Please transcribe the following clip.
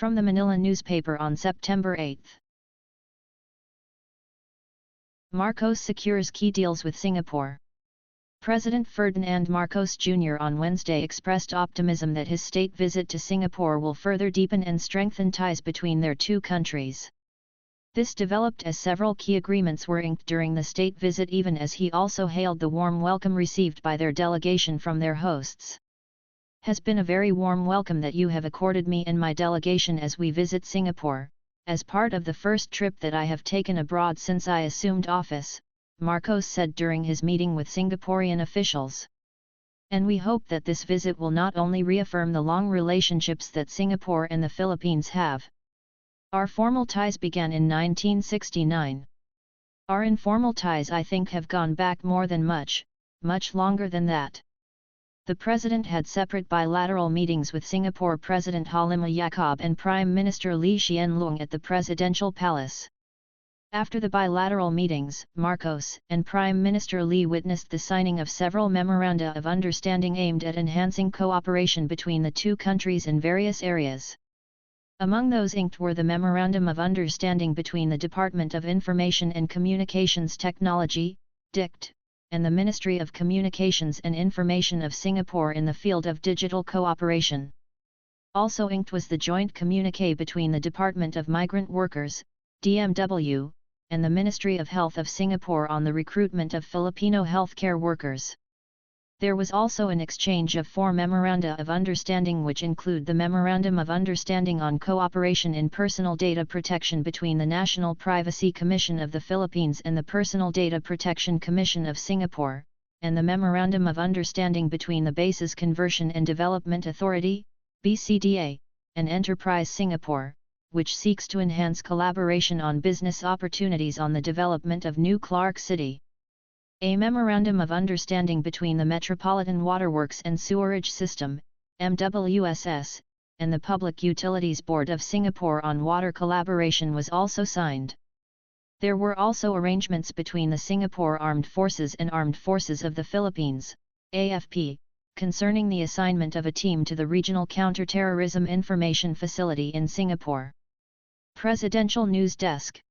From the Manila newspaper on September 8. Marcos secures key deals with Singapore. President Ferdinand Marcos Jr. on Wednesday expressed optimism that his state visit to Singapore will further deepen and strengthen ties between their two countries. This developed as several key agreements were inked during the state visit, even as he also hailed the warm welcome received by their delegation from their hosts. "Has been a very warm welcome that you have accorded me and my delegation as we visit Singapore, as part of the first trip that I have taken abroad since I assumed office," Marcos said during his meeting with Singaporean officials. "And we hope that this visit will not only reaffirm the long relationships that Singapore and the Philippines have. Our formal ties began in 1969. Our informal ties, I think, have gone back more than much longer than that." The president had separate bilateral meetings with Singapore President Halimah Yacob and Prime Minister Lee Hsien Loong at the Presidential Palace. After the bilateral meetings, Marcos and Prime Minister Lee witnessed the signing of several memoranda of understanding aimed at enhancing cooperation between the two countries in various areas. Among those inked were the Memorandum of Understanding between the Department of Information and Communications Technology, DICT, and the Ministry of Communications and Information of Singapore in the field of digital cooperation. Also inked was the joint communique between the Department of Migrant Workers, DMW, and the Ministry of Health of Singapore on the recruitment of Filipino healthcare workers. There was also an exchange of 4 memoranda of understanding, which include the Memorandum of Understanding on Cooperation in Personal Data Protection between the National Privacy Commission of the Philippines and the Personal Data Protection Commission of Singapore, and the Memorandum of Understanding between the Bases Conversion and Development Authority, BCDA, and Enterprise Singapore, which seeks to enhance collaboration on business opportunities on the development of New Clark City. A Memorandum of Understanding between the Metropolitan Waterworks and Sewerage System, MWSS, and the Public Utilities Board of Singapore on water collaboration was also signed. There were also arrangements between the Singapore Armed Forces and Armed Forces of the Philippines, AFP, concerning the assignment of a team to the Regional Counterterrorism Information Facility in Singapore. Presidential News Desk.